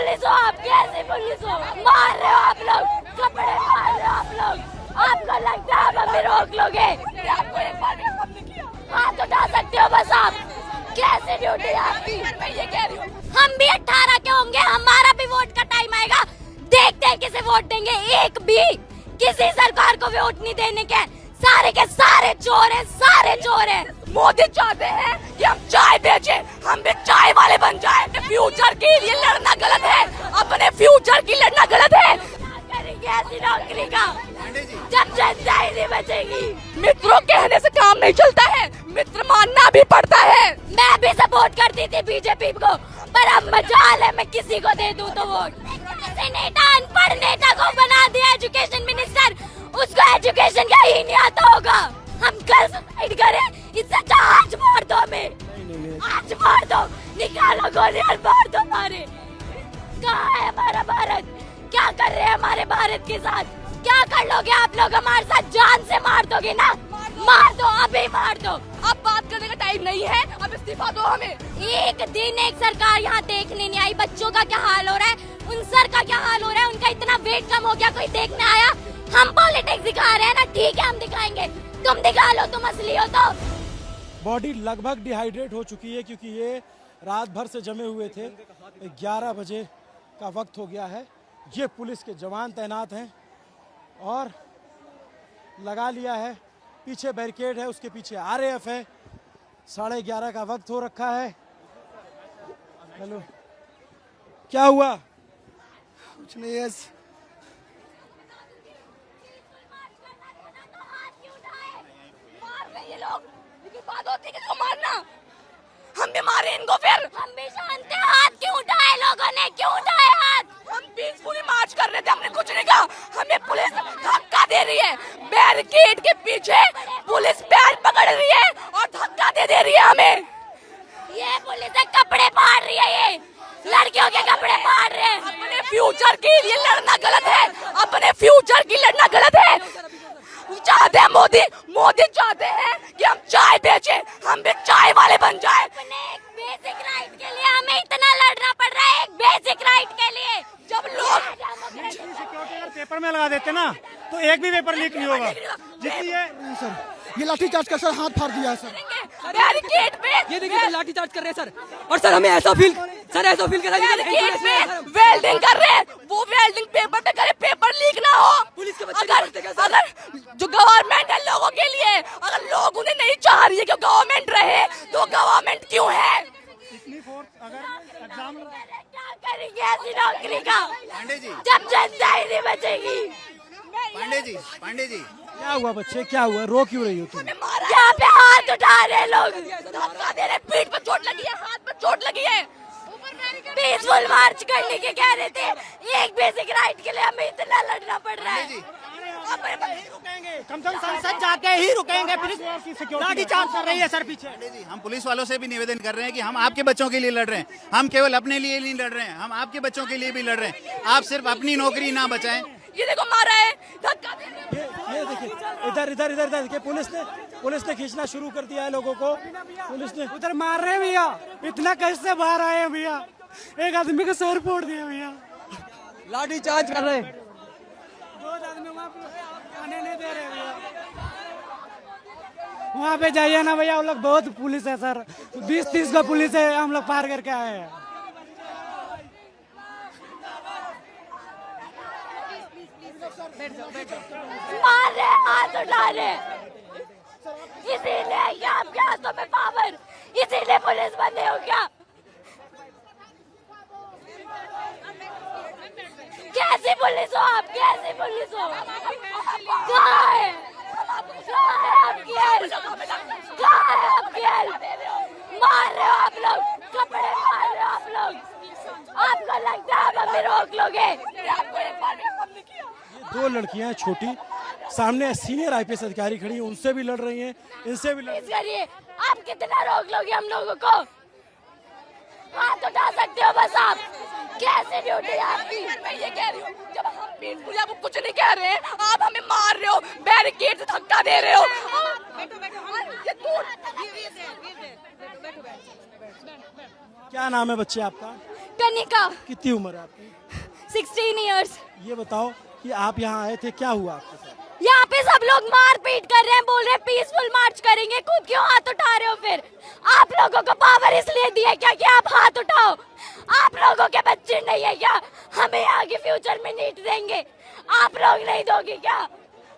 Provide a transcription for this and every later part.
Police हो आप, कैसी पुलिस हो? मार रहे हो आप लोग, कपड़े मार रहे हो आप लोग। आपको लगता है आप हमें रोक लोगे? हाथ उठा सकते हो बस आप। कैसी ड्यूटी है आपकी? मैं ये कह रही हूँ, हम भी 18 के होंगे, हमारा भी वोट का टाइम आएगा। देखते हैं किसे वोट देंगे। एक भी किसी सरकार को वोट नहीं देने के। सारे के सारे चोर हैं, सारे चोर हैं। मोदी चाहते हैं कि हम चाय बेचे, हम भी चाय वाले बन जाए। फ्यूचर के लिए लड़ना गलत है, अपने फ्यूचर की लड़ना गलत है। करेंगे ऐसी नौकरी का जब जनता ही नहीं बचेगी। मित्रों कहने से काम नहीं चलता है, मित्र मानना भी पड़ता है। मैं भी सपोर्ट करती थी बीजेपी को, पर अब मजाल है मैं किसी को दे दूं तो वोट। नेता अनपढ़ नेता को बना दिया एजुकेशन मिनिस्टर, उसको एजुकेशन का ही नहीं आता होगा। हम कल सुसाइड करें, इससे अच्छा आज मार दो हमें, आज मार दो, निकालो गोली और मार दो हमारे। कहाँ है हमारा भारत? क्या कर रहे हैं हमारे भारत के साथ? क्या कर लोगे आप लोग हमारे साथ? जान से मार दोगे ना? मार दो, अभी मार दो। अब बात करने का टाइम नहीं है, अब इस्तीफा दो हमें। एक दिन एक सरकार यहाँ देखने नहीं आई। बच्चों का क्या हाल हो रहा है, उन सर का क्या हाल हो रहा है, उनका इतना वेट कम हो गया, कोई देखने आया? हम पॉलिटिक्स दिखा रहे हैं ना, ठीक है हम दिखाएंगे, तुम दिखा लो, तुम असली हो तो। बॉडी लगभग डिहाइड्रेट हो चुकी है क्योंकि ये रात भर से जमे हुए थे। 11 बजे का वक्त हो गया है। ये पुलिस के जवान तैनात हैं और लगा लिया है, पीछे बैरिकेड है, उसके पीछे आरएएफ है। 11:30 का वक्त हो रखा है। हेलो, क्या हुआ? कुछ नहीं है। ये लोग, लेकिन बात होती है किसको मारना? हम भी मारे इनको फिर। हम भी जानते हैं हाथ क्यों उठाए लोगों ने, क्यों उठाए हाथ? हम पीसफुली मार्च कर रहे थे, हमने कुछ नहीं कहा। हमें पुलिस धक्का दे रही है, बैरिकेड के पीछे पुलिस पैर पकड़ रही है और धक्का दे रही है हमें। ये पुलिस कपड़े फाड़ रही है, ये लड़कियों के कपड़े फाड़ रहे हैं। अपने फ्यूचर के लिए लड़ना गलत है, अपने फ्यूचर की लड़ना गलत है। चाहते हैं मोदी चाहते हैं कि हम चाय बेचे, हम भी चाय वाले बन जाए। अपने एक बेसिक राइट के लिए हमें इतना लड़ना पड़ रहा है, एक बेसिक राइट के लिए। जब लोग सिक्योरिटी अगर पेपर में लगा देते ना तो एक भी पेपर लीक नहीं होगा। जितनी ये लाठीचार्ज कर सर, हाथ फाड़ दिया है सर। बैरिकेड पे ये देखिए लाठी चार्ज कर रहे हैं सर। और सर हमें ऐसा फील कर रहा है वेल्डिंग कर रहे हैं, वो वेल्डिंग पेपर पे करे, पेपर लीक ना हो। पुलिस के बच्चे अगर जो गवर्नमेंट है लोगों के लिए, अगर लोग उन्हें नहीं चाह रही है कि गवर्नमेंट रहे, तो गवर्नमेंट क्यों है? इतनी फोर्स अगर एग्जाम क्या करेंगे ऐसी नौकरी का पांडे जी, जब जनता ही नहीं बचेगी? पांडे जी क्या हुआ बच्चे, क्या हुआ? रो क्यों रही हो तुम? यहाँ पे हाथ उठा रहे लोग, धक्का दे रहे, पीठ पे चोट लगी है, हाथ पे चोट लगी है। पीसफुल मार्च करने के कह रहे थे, एक बेसिक राइट के लिए हमें इतना लड़ना पड़ रहा है। कम से कम संसद जाके ही रुकेंगे। लाठी चार्ज कर रही है सर पीछे। जी, हम पुलिस वालों से भी निवेदन कर रहे हैं कि हम आपके बच्चों के लिए लड़ रहे हैं, हम केवल अपने लिए नहीं लड़ रहे हैं, हम आपके बच्चों के लिए भी लड़ रहे हैं। आप सिर्फ अपनी नौकरी ना बचाएं। ये देखो मारा है, धक्का दे रहे हैं। ये देखिए इधर देखिए, पुलिस ने खींचना शुरू कर दिया है लोगों को। पुलिस ने उधर मार रहे हैं भैया, इतना कैसे बाहर आए हैं भैया? एक आदमी का सर फोड़ दिया भैया, लाठी चार्ज कर रहे हैं। 2 आदमी आने नहीं दे रहे भैया। वहाँ पे जाइए ना भैया, हम लोग बहुत पुलिस है सर, 20-30 का पुलिस है, हम लोग पार करके आए हैं। मार रहे, हाथ उठा रहे, इसीलिए ये आपके हाथों में पावर, इसीलिए पुलिस बंदे हो क्या? कैसी पुलिस हो आप, कैसी पुलिस हो? कहाँ है आपकी हेल्प? कहाँ है आपकी हेल्प? मार रहे हो आप लोग, कपड़े मार रहे हो आप लोग। आपको लगता है आप हमें रोक लोगे? 2 लड़कियां हैं छोटी, सामने सीनियर आईपीएस अधिकारी खड़ी हैं, उनसे भी लड़ रही हैं, इनसे भी करिए। आप कितना रोक लोगे हम लोगों को? हाथ उठा सकते हो बस आप। कैसे ड्यूटी है आपकी? मैं ये कह रही हूँ, जब हम पीसफुली आपको कुछ नहीं कह रहे हैं, आप हमें मार रहे हो, बैरिकेड से धक्का दे रहे हो। क्या नाम है बच्चे आपका? कनिका, कितनी उम्र है आपकी? 16 इयर्स। ये बताओ कि आप यहाँ आए थे, क्या हुआ आपके साथ? यहाँ पे सब लोग मार पीट कर रहे हैं, बोल रहे हैं पीसफुल मार्च करेंगे, खुद क्यों हाथ उठा रहे हो? फिर आप लोगों को पावर इसलिए दी है क्या कि आप हाथ उठाओ? आप लोगों के बच्चे नहीं है क्या? हमें आगे फ्यूचर में नीट देंगे, आप लोग नहीं दोगे क्या?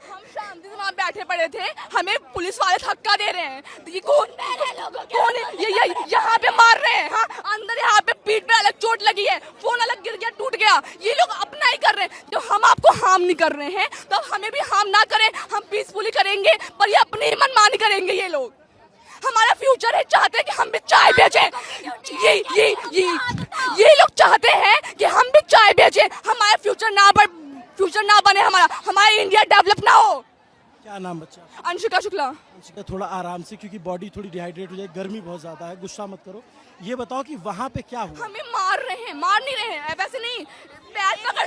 हम शांति से वहाँ बैठे पड़े थे, हमें पुलिस वाले धक्का दे रहे हैं। तो ये कौन है? ये यहाँ पे मार रहे हैं। हाँ, अंदर यहाँ पे पीठ पे अलग चोट लगी है, फोन अलग गिर गया, टूट गया। ये लोग अपना ही कर रहे हैं। जब हम आपको हार्म नहीं कर रहे हैं तो हमें भी हार्म ना करें, हम पीसफुली करेंगे, पर ये अपनी ही मनमानी करेंगे। ये लोग हमारा फ्यूचर है, चाहते हैं कि हम भी चाय बेचें। ये लोग चाहते हैं कि हम भी चाय बेचें, हमारा फ्यूचर ना बने, हमारा इंडिया डेवलप ना हो। क्या नाम बच्चा? अंशिका शुक्ला। अंशिका, थोड़ा आराम से, क्योंकि बॉडी थोड़ी डिहाइड्रेट हो जाए, गर्मी बहुत ज्यादा है, गुस्सा मत करो। ये बताओ कि वहाँ पे क्या हुआ? हमें मार रहे हैं, मार नहीं रहे हैं, वैसे नहीं, पैर पकड़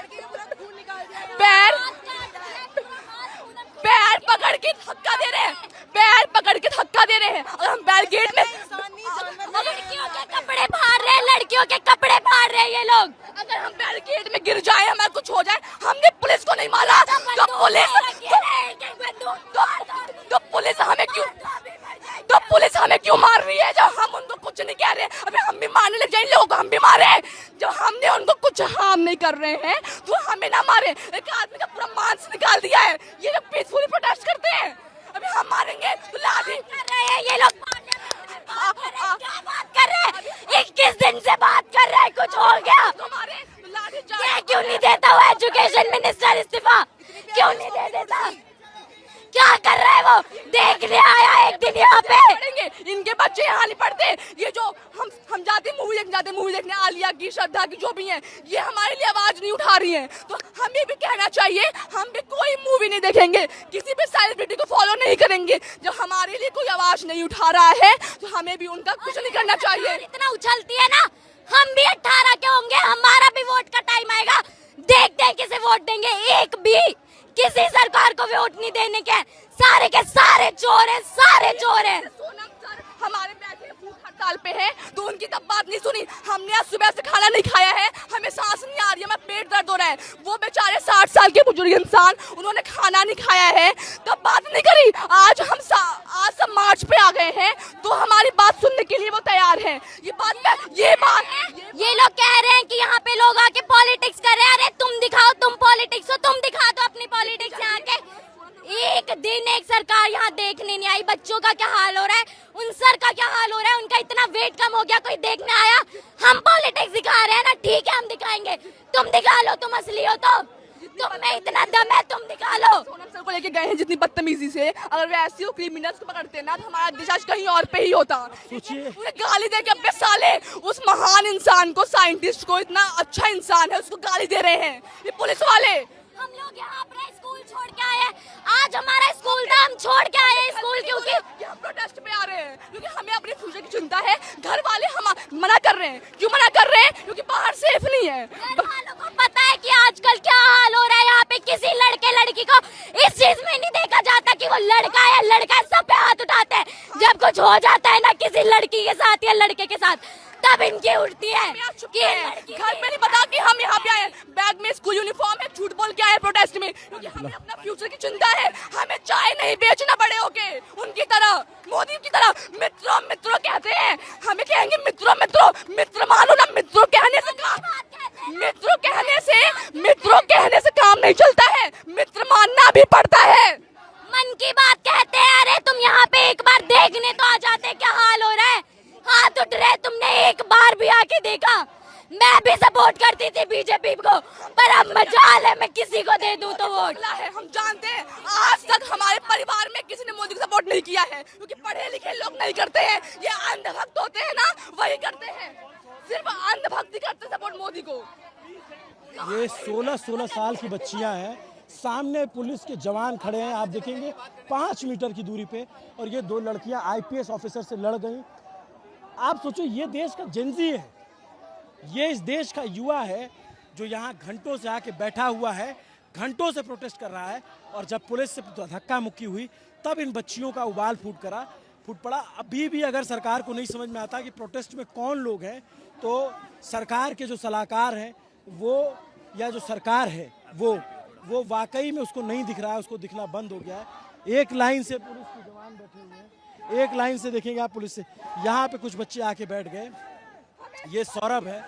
के धक्का दे रहे हैं, पैर पकड़ के धक्का दे रहे हैं। अगर हम बैरिकेड में लड़कियों के कपड़े फाड़ रहे हैं, लड़कियों के कपड़े फाड़ रहे हैं ये लोग। अगर हम बैरिकेड में गिर जाए, हमारा कुछ हो जाए, हमने पुलिस को नहीं मारा तो पुलिस हमें क्यों मार रही है? जब हम उनको कुछ नहीं कह रहे, अभी हम भी मारने लग जाए, इन लोगों को हम भी मारे। जब हमने उनको कुछ हार्म नहीं कर रहे हैं तो हमें ना मारे। एक आदमी का पूरा मांस निकाल दिया है, ये लोग पीसफुली प्रोटेस्ट करते हैं, अभी हम मारेंगे तो लाठी कर रहे हैं ये लोग। क्या बात कर रहे हैं? 21 दिन से बात कर रहे हैं, कुछ हो गया? ये क्यों नहीं देता वो एजुकेशन मिनिस्टर इस्तीफा? क्यों नहीं दे देता? क्या कर रहा है वो? देखने आया एक दिन यहाँ पे। पढ़ेंगे, इनके बच्चे यहाँ नहीं पढ़ते। ये जो हम जाते मूवी देखने आलिया की, श्रद्धा की, जो भी है, ये हमारे लिए आवाज नहीं उठा रही है। तो हमें भी कहना चाहिए, हम भी कोई मूवी नहीं देखेंगे, किसी भी सेलिब्रिटी को फॉलो नहीं करेंगे। जब हमारे लिए कोई आवाज नहीं उठा रहा है तो हमें भी उनका कुछ नहीं करना चाहिए। इतना उछलती है ना, हम भी 18 के होंगे, हमारा भी वोट का टाइम आएगा, देखते हैं किसे वोट देंगे। एक भी किसी सरकार को वोट नहीं देने के, सारे के सारे चोर हैं, सारे चोर हैं। सोनम सर हमारे बैठे भूख हड़ताल पे हैं, तो उनकी तब बात नहीं सुनी। हमने आज सुबह से खाना नहीं खाया है, हमें सांस नहीं आ रही है, हमें पेट दर्द हो रहा है। वो बेचारे 60 साल के बुजुर्ग इंसान, उन्होंने खाना नहीं खाया है, तब बात नहीं करी। आज सब मार्च पे आ गए हैं तो हमारी बात सुनने के लिए वो तैयार हैं। ये लोग कह रहे हैं कि यहाँ पे लोग आके पॉलिटिक्स कर रहे हैं। अरे तुम दिखाओ, तुम पॉलिटिक्स हो, तुम दिखा दो अपनी पॉलिटिक्स यहाँ के। एक दिन एक सरकार यहाँ देखने नहीं आई। बच्चों का क्या हाल हो रहा है, उन सर का क्या हाल हो रहा है, उनका इतना वेट कम हो गया, कोई देखने आया? हम पॉलिटिक्स दिखा रहे हैं ना, ठीक है हम दिखाएंगे, तुम दिखा लो, तुम असली हो तो। तुम में इतना दम है, तुम दिखा लो। सोनम सर को लेके गए हैं जितनी बदतमीजी से, अगर वैसे हो क्रिमिनल्स को पकड़ते ना तो हमारा देश आज कहीं और पे ही होता। उन्हें गाली दे के अपने साले उस महान इंसान को, साइंटिस्ट को, इतना अच्छा इंसान है, उसको गाली दे रहे हैं ये पुलिस वाले। हम लोग यहाँ अपना स्कूल छोड़ के आए हैं, आज हमारा स्कूल था, हम छोड़ के आए हैं स्कूल, क्योंकि हम प्रोटेस्ट पे आ रहे हैं, क्योंकि हमें अपने फ्यूचर की चिंता है। घर वाले हम मना कर रहे हैं, क्यों मना कर रहे हैं? क्योंकि बाहर सेफ नहीं है। घर वालों को पता है कि आजकल क्या हाल हो रहा है यहाँ पे। किसी लड़के लड़की को इस चीज में नहीं देखा जाता कि वो लड़का है लड़का, सब पे हाथ उठाते हैं। जब कुछ हो जाता है ना किसी लड़की के साथ या लड़के के साथ, तब इनकी उठती है कि घर में नहीं पता कि हम यहाँ पे आए, बैग में स्कूल यूनिफॉर्म है, झूठ बोल के आए प्रोटेस्ट में, क्योंकि हमें अपना फ्यूचर की चिंता है। हमें चाय नहीं बेचना बड़े होके उनकी तरह, मोदी की तरह। मित्रों मित्रों कहते हैं, हमें कहेंगे मित्रों मित्रों, मित्र मानो ना। मित्रों कहने से काम नहीं चलता है, मित्र मानना भी पड़ता है। मन की बात कहते हैं। अरे तुम यहाँ पे एक बार देखने तो आ जाते, क्या हाल हो रहा है, हाथ उठ रहे। तुमने एक बार भी आके देखा? मैं भी सपोर्ट करती थी बीजेपी को, पर अब मजाल है मैं किसी को दे दूं तो वोट। हम जानते हैं आज तक हमारे परिवार में किसी ने मोदी को सपोर्ट नहीं किया है, क्योंकि पढ़े लिखे लोग नहीं करते हैं। ये अंधभक्त होते हैं ना, वही करते हैं, सिर्फ अंधभक्ति करते सपोर्ट मोदी को। ये 16-16 साल की बच्चियां हैं, सामने पुलिस के जवान खड़े हैं, आप देखेंगे 5 मीटर की दूरी पे, और ये 2 लड़कियां IPS ऑफिसर से लड़ गई। आप सोचो, ये देश का जेनजी है, ये इस देश का युवा है जो यहाँ घंटों से आके बैठा हुआ है, घंटों से प्रोटेस्ट कर रहा है, और जब पुलिस से धक्का मुक्की हुई तब इन बच्चियों का उबाल फूट पड़ा। अभी भी अगर सरकार को नहीं समझ में आता कि प्रोटेस्ट में कौन लोग हैं, तो सरकार के जो सलाहकार हैं वो, या जो सरकार है वो वाकई में उसको नहीं दिख रहा है, उसको दिखना बंद हो गया है। एक लाइन से पुलिस के जवान बैठे हुए हैं, एक लाइन से देखेंगे आप पुलिस से। यहाँ पे कुछ बच्चे आके बैठ गए, ये सौरभ है,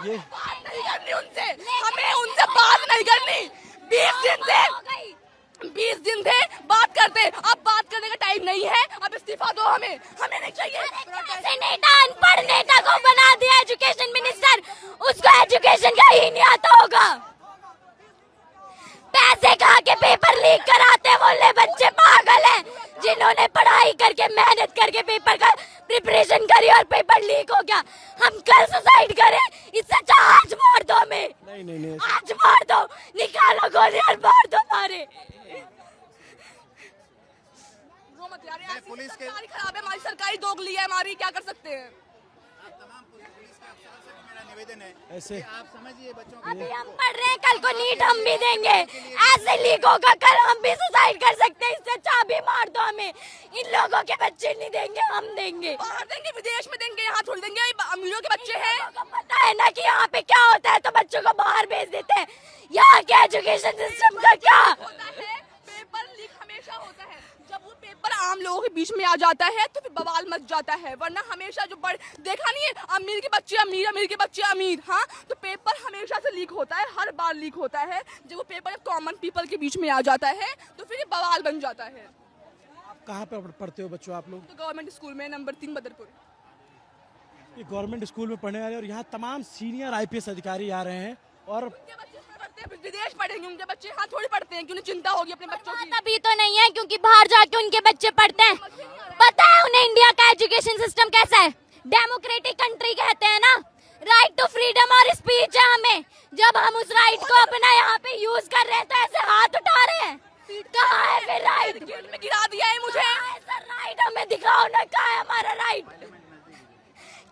ये बात नहीं करनी उनसे, हमें उनसे बात नहीं करनी। 20 दिन थे बात करते, अब बात करने का टाइम नहीं है, अब इस्तीफा दो हमें नहीं चाहिए। ऐसे नेता, अनपढ़ नेता को बना दिया एजुकेशन मिनिस्टर, उसको एजुकेशन का ही नहीं आता होगा। पैसे खा के पेपर लीक कराते बोले बच्चे पागल हैं, जिन्होंने पढ़ाई करके मेहनत करके पेपर का प्रिपरेशन करी और पेपर लीक हो गया। हम कल सुसाइड करें, इससे अच्छा आज मार दो हमें। नहीं आज मार दो, निकालो गोली और मार दो सारे। वो मत यार, ऐसी सरकारी खराब है हमारी, सरकारी दोगली है हमारी, क्या कर सकते हैं। मेरा निवेदन है ऐसे आप समझिए बच्चों अभी हम पढ़ रहे हैं, कल को नीट हम भी देंगे, ऐसे लीक होगा कल हम भी सुसाइड कर सकते हैं। इससे अच्छा अभी मार दो हमें, इन लोगों के बच्चे नहीं देंगे, हम देंगे। बाहर देंगे, विदेश में देंगे, यहाँ थोड़ी देंगे, अमीरों के बच्चे हैं। लोगों को पता है ना कि यहाँ पे क्या होता है, तो बच्चों को बाहर भेज देते हैं। यहाँ के एजुकेशन सिस्टम का क्या होता है, पेपर लीक हमेशा होता है। जब वो पेपर आम लोगों के बीच में आ जाता है तो फिर बवाल मच जाता है, वरना हमेशा जो देखा नहीं है, अमीर के बच्चे अमीर, अमीर के बच्चे अमीर। हाँ, तो पेपर हमेशा से लीक होता है, हर बार लीक होता है। जब वो पेपर कॉमन पीपल के बीच में आ जाता है तो फिर ये बवाल बन जाता है। आप कहाँ पर पढ़ते हो बच्चों आप लोग? तो गवर्नमेंट स्कूल में नंबर 3 बदरपुर। ये गवर्नमेंट स्कूल में पढ़ने वाले और यहाँ तमाम सीनियर IPS अधिकारी आ रहे हैं और उनके बच्चे इसमें पढ़ते हैं, विदेश पढ़ेंगे उनके बच्चे, हाँ थोड़ी पढ़ते हैं कि उन्हें चिंता होगी अपने बच्चों की। तभी तो नहीं है, क्योंकि बाहर जाके उनके बच्चे पढ़ते हैं। पता है उन्हें इंडिया का एजुकेशन सिस्टम कैसा है, डेमोक्रेटिक कंट्री कहते हैं ना, राइट टू फ्रीडम और स्पीच है हमें। जब हम उस राइट को अपना यहाँ पे यूज कर रहे हैं तो ऐसे हाथ उठा रहे हैं, कहाँ है फिर राइट? जेल में गिरा दिया है मुझे। सर राइट हमें दिखाओ ना, कहाँ है हमारा राइट?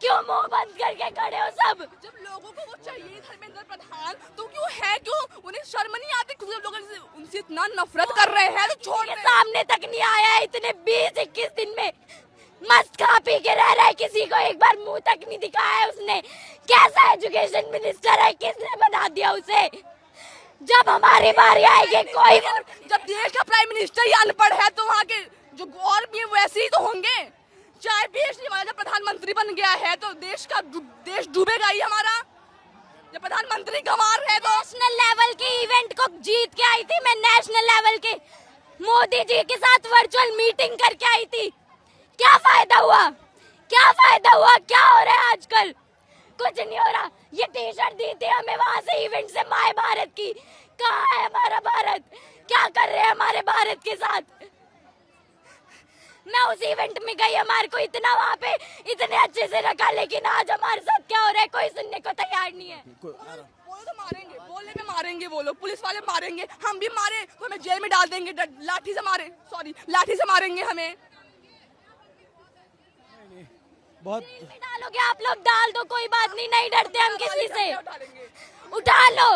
क्यों मुंह बंद करके खड़े हो सब? जब लोगों को वो चाहिए धर्मेंद्र प्रधान, तो क्यों है, क्यों उन्हें शर्म नहीं आती? कुछ लोग उनसे इतना नफरत कर रहे हैं तो छोड़ के दे। सामने तक नहीं आया है इतने 20-21 दिन में, मस्त खा पी के रह रहा है, किसी को एक बार मुंह तक नहीं दिखाया है उसने। कैसा एजुकेशन मिनिस्टर है, किसने बना दिया उसे? जब हमारी बारी आएगी कोई, जब देश का प्राइम मिनिस्टर ही अनपढ़ है तो वहाँ के जो और भी वैसे ही तो होंगे। चाय बेचने वाला जब प्रधानमंत्री बन गया है तो देश डूबेगा ही हमारा। जब प्रधानमंत्री गंवार है तो नेशनल लेवल के इवेंट को जीत के आई थी मैं, नेशनल लेवल के मोदी जी के साथ वर्चुअल मीटिंग करके आई थी। क्या फायदा हुआ, क्या फायदा हुआ, क्या हो रहा है आजकल? कुछ नहीं हो रहा। ये टी-शर्ट दी थी हमें वहां से इवेंट से, माय भारत की। कहाँ है हमारा भारत? क्या कर रहे हैं हमारे भारत के साथ? मैं उस इवेंट में गई, हमारे को इतना वहाँ पे इतने अच्छे से रखा, लेकिन आज हमारे साथ क्या हो रहा है कोई सुनने को तैयार नहीं है। बोलो तो मारेंगे, बोलने में मारेंगे वो लोग, पुलिस वाले मारेंगे, हम भी मारे तो हमें जेल में डाल देंगे, लाठी से मारेंगे हमें। बहुत में डालोगे आप लोग, डाल दो, कोई बात नहीं, नहीं डरते हम किसी से। उठा लो,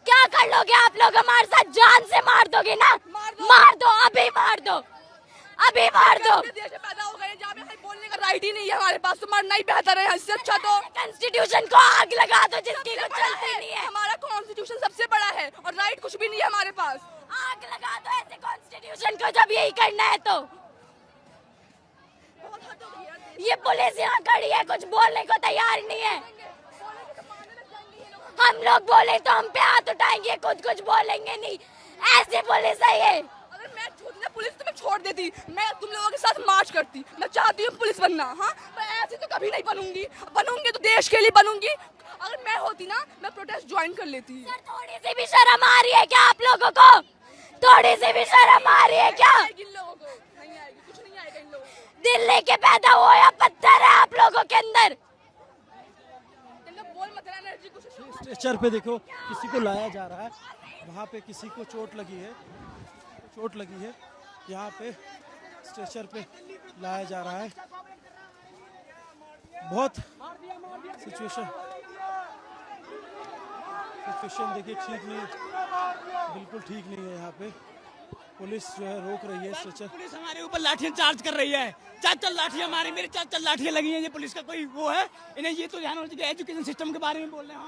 क्या कर लोगे आप लोग हमारे साथ? जान से मार दोगे ना? मार दो, अभी मार दो, अभी मार दो। देश में पैदा हो गए जहाँ पे बोलने का राइट ही नहीं है हमारे पास, तो मरना ही बेहतर है। इससे अच्छा तो कॉन्स्टिट्यूशन को आग लगा दो, जिसकी कुछ चलती नहीं है। हमारा कॉन्स्टिट्यूशन सबसे बड़ा है और राइट कुछ भी नहीं है हमारे पास। आग लगा दो ऐसे कॉन्स्टिट्यूशन को, जब यही करना है तो। ये पुलिस यहाँ खड़ी है, कुछ बोलने को तैयार नहीं है। हम लोग बोले तो हम पे हाथ उठाएंगे, कुछ बोलेंगे नहीं। ऐसी पुलिस है ये। अगर मैं पुलिस तुम्हें छोड़ देती, मैं तुम लोगों के साथ मार्च करती। मैं चाहती हूँ पुलिस बनना, हाँ, पर ऐसे तो कभी नहीं बनूंगी तो देश के लिए बनूंगी। अगर मैं होती ना, मैं प्रोटेस्ट ज्वाइन कर लेती। सर थोड़ी सी भी शर्म आ रही है क्या आप लोगों को? थोड़ी सी भी शर्म आ रही है क्या? इन लोगों को नहीं आएगी, कुछ नहीं आएगा इन लोगों को। दिल लेके पैदा हुआ या पत्थर है आप लोगों के अंदर? बोल मत एनर्जी कुछ। स्ट्रेचर पे देखो किसी को लाया जा रहा है, वहाँ पे किसी को चोट लगी है, यहाँ पे स्ट्रेचर पे लाया जा रहा है। बहुत सिचुएशन देखिए ठीक नहीं, बिल्कुल ठीक नहीं है यहाँ पे। पुलिस जो है रोक रही है स्ट्रेचर। पुलिस हमारे ऊपर लाठियां चार्ज कर रही है, 4 लाठियां मारी, मेरे 4 लाठियां लगी हैं। ये पुलिस का कोई वो है? इन्हें ये तो ध्यान होना चाहिए। एजुकेशन सिस्टम के बारे में बोल रहे हैं।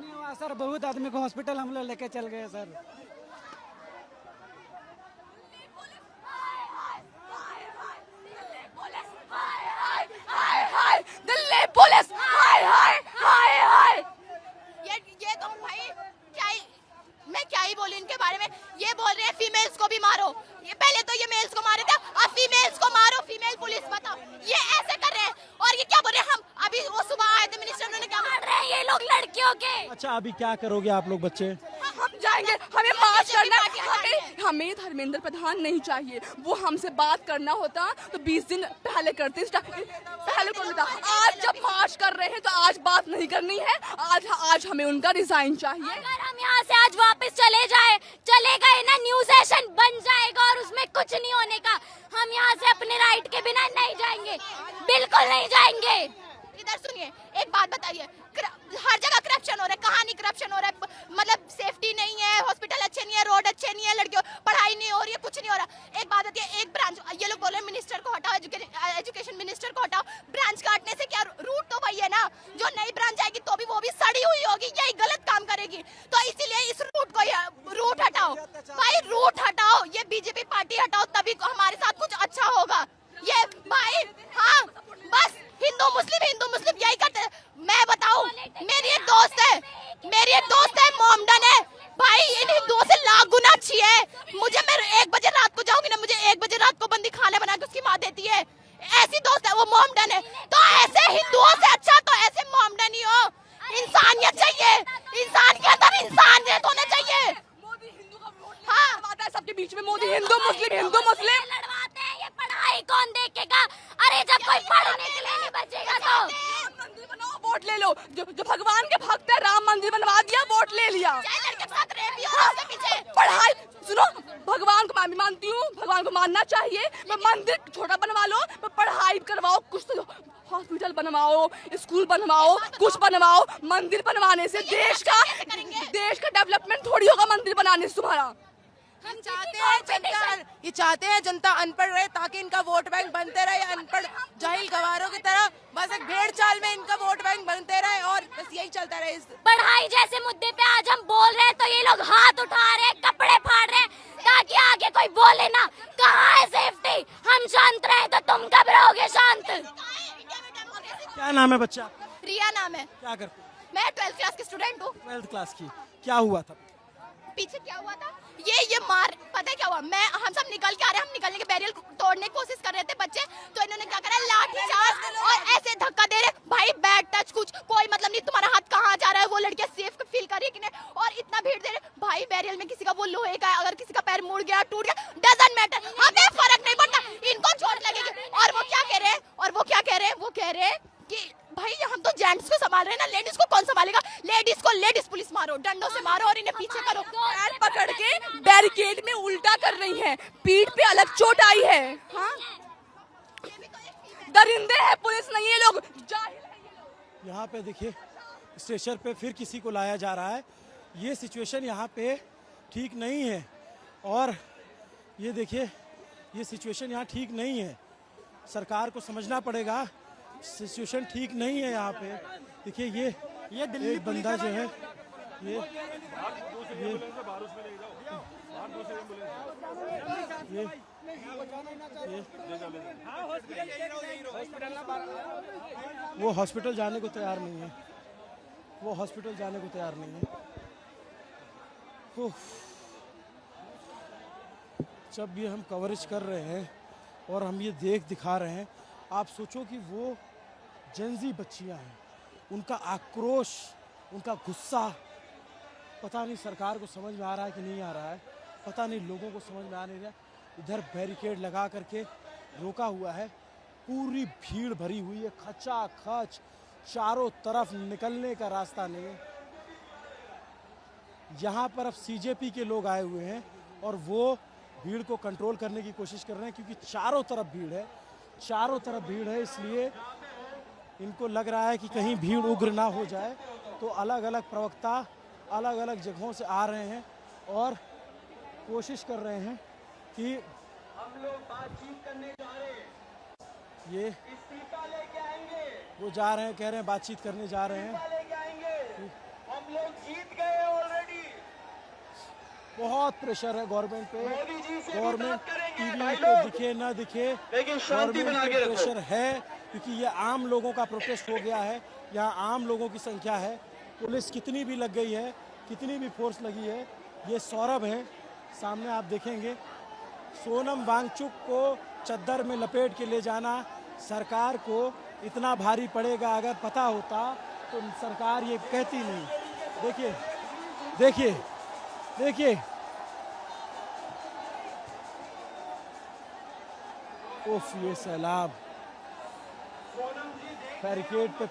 नहीं हुआ सर, बहुत आदमी को हॉस्पिटल हम लोग लेके चल गए सर। दिल्ली पुलिस, हाय हाय हाय हाय। ये तो भाई मैं क्या ही बोलूं इनके बारे में। ये बोल रहे हैं फीमेल्स को भी मारो। ये पहले तो ये मेल्स को मारे थे, अब फीमेल्स को मारो। फीमेल पुलिस बताओ, ये ऐसे कर रहे हैं। और ये क्या बोल रहे हैं? हम अभी वो सुबह आए थे मिनिस्टर, उन्होंने क्या बोल रहे हैं ये लोग लड़कियों के। अच्छा, अभी क्या करोगे आप लोग बच्चे? हम जाएंगे, हमें मार्च करना है। हमें धर्मेंद्र प्रधान नहीं चाहिए। वो हमसे बात करना होता तो 20 दिन पहले करते, पहले कर लेता। आज जब मार्च कर रहे हैं तो आज बात नहीं करनी है। आज हमें उनका रिजाइन चाहिए। अगर हम यहाँ से आज वापस चले गए ना, न्यू सेशन बन जाएगा और उसमें कुछ नहीं होने का। हम यहाँ से अपने राइट के बिना नहीं जाएंगे, बिल्कुल नहीं जाएंगे। इधर सुनिए, एक बात बताइए, हर जगह करप्शन हो रहा है। कहाँ नहीं करप्शन हो रहा है? मतलब सेफ्टी नहीं है, हॉस्पिटल अच्छे नहीं है, रोड अच्छे नहीं है, लड़कियों पढ़ाई नहीं हो रही है, कुछ नहीं हो रहा। एक बात बताइए, एक ब्रांच, ये लोग बोले मिनिस्टर को हटाओ, एजुकेशन मिनिस्टर को हटाओ। ब्रांच काटने से क्या, रूट तो वही है ना। जो नई ब्रांच आएगी तो भी वो भी सड़ी हुई होगी, यही गलत काम करेगी। तो इसीलिए इस रूट हटाओ भाई, रूट हटाओ। ये बीजेपी पार्टी हटाओ, तभी हमारे साथ कुछ अच्छा होगा। ये भाई, हाँ बस हिंदू मुस्लिम यही करते हैं। मैं बताऊं, मेरी एक दोस्त है मोमडन है भाई, इन हिंदुओं से लाख गुना अच्छी है। मुझे, मैं 1 बजे रात को जाऊंगी ना, मुझे 1 बजे रात को बंदी खाने बना के उसकी माँ देती है। ऐसी दोस्त है वो, मोमडन है। तो ऐसे हिंदुओं से अच्छा तो ऐसे मोमडन ही हो। इंसानियत चाहिए, इंसान के अंदर इंसानियत होना चाहिए। मोदी हिंदू का वोट लड़वाता है सबके बीच में। मोदी हिंदू मुस्लिम लड़वाते हैं। ये पढ़ाई कौन देखेगा? अरे जब कोई पढ़ने के लिए नहीं बचेगा तो मंदिर बनाओ, वोट ले लो। जो भगवान के भक्त है, राम मंदिर बनवा दिया, वोट ले लिया। पढ़ाई सुनो, भगवान को मैं भी मानती हूँ, भगवान को मानना चाहिए। मंदिर छोटा बनवा लो, पढ़ाई करवाओ, कुछ तो हॉस्पिटल बनवाओ, स्कूल बनवाओ, कुछ बनवाओ। मंदिर बनवाने से देश का डेवलपमेंट थोड़ी होगा मंदिर बनाने से तुम्हारा। हम चाहते हैं जनता अनपढ़ रहे, ताकि इनका वोट बैंक बनते रहे। अनपढ़ जाहिल गवारों की तरह बस एक भेड़ चाल में इनका वोट बैंक बनते रहे और बस यही चलता रहे। पढ़ाई जैसे मुद्दे पे आज हम बोल रहे हैं तो ये लोग हाथ उठा रहे हैं, कपड़े फाड़ रहे हैं, ताकि आगे कोई बोले ना। कहाँ है सेफ्टी? हम शांत रहे तो तुम कब रहोगे शांत? क्या नाम है बच्चा? रिया नाम है। क्या करते? मैं 12th क्लास की स्टूडेंट हूँ। 12th क्लास की। क्या हुआ था पीछे? क्या हुआ था? ये मार, पता है क्या हुआ? हम सब निकल के आ रहे हैं, हम निकलने के बैरियर तोड़ने की कोशिश कर रहे थे बच्चे, तो इन्होंने क्या करा, लाठी चार्ज और ऐसे धक्का दे रहे। भाई बैड टच, कुछ कोई मतलब नहीं, तुम्हारा हाथ कहाँ जा रहा है? वो लड़कियां सेफ फील कर रही है कि नहीं? और इतना भीड़ दे रहे भाई। बैरियर में किसी का वो लोहे का है, अगर किसी का पैर मुड़ गया, टूट गया, डजंट मैटर, हमें फर्क नहीं पड़ता, इनको चोट लगेगी। और वो क्या कह रहे हैं? वो कह रहे हैं कि भाई हम तो जेंट्स को संभाल रहे हैं ना, लेडीज को कौन संभालेगा? लेडीज पुलिस मारो, डंडों से मारो और इन्हें पीछे करो। पैर पकड़ के बैरिकेड में उल्टा कर रही हैं, पीठ पे अलग चोट आई है। हाँ, दरिंदे हैं, पुलिस नहीं है, लोग जाहिल हैं। यहाँ पे देखिए, स्टेशन पे फिर किसी को लाया जा रहा है। ये सिचुएशन यहाँ पे ठीक नहीं है, और ये देखिए, ये सिचुएशन यहाँ ठीक नहीं है। सरकार को समझना पड़ेगा, सिचुएशन ठीक नहीं है यहाँ पे। देखिए ये दिल्ली एक बंदा जो है, ये वो हॉस्पिटल जाने को तैयार नहीं है। जब ये हम कवरेज कर रहे हैं और हम ये दिखा रहे हैं, आप सोचो कि वो जेंजी बच्चियां हैं, उनका आक्रोश, उनका गुस्सा, पता नहीं सरकार को समझ में आ रहा है कि नहीं आ रहा है, पता नहीं लोगों को समझ में आ नहीं रहा। इधर बैरिकेड लगा करके रोका हुआ है, पूरी भीड़ भरी हुई है, खचाखच, चारों तरफ निकलने का रास्ता नहीं है। यहाँ पर अब सीजेपी के लोग आए हुए हैं और वो भीड़ को कंट्रोल करने की कोशिश कर रहे हैं, क्योंकि चारों तरफ भीड़ है, इसलिए इनको लग रहा है कि कहीं भीड़ उग्र ना हो जाए। तो अलग अलग प्रवक्ता अलग अलग जगहों से आ रहे हैं और कोशिश कर रहे हैं कि हम लोग बातचीत करने जा रहे हैं, ये इस्तीफा लेके आएंगे, वो जा रहे हैं, कह रहे हैं बातचीत करने जा रहे हैं, हम लोग जीत गए ऑलरेडी। बहुत प्रेशर है गवर्नमेंट पे, गवर्नमेंट टीवी पे दिखे ना दिखे, गवर्नमेंट पे प्रेशर है क्योंकि ये आम लोगों का प्रोटेस्ट हो गया है। यहाँ आम लोगों की संख्या है, पुलिस कितनी भी लग गई है, कितनी भी फोर्स लगी है। ये सौरभ है, सामने आप देखेंगे। सोनम वांगचुक को चद्दर में लपेट के ले जाना सरकार को इतना भारी पड़ेगा, अगर पता होता तो सरकार ये कहती नहीं। देखिए देखिए देखिए, उफ, ये सैलाब बैरिकेड पे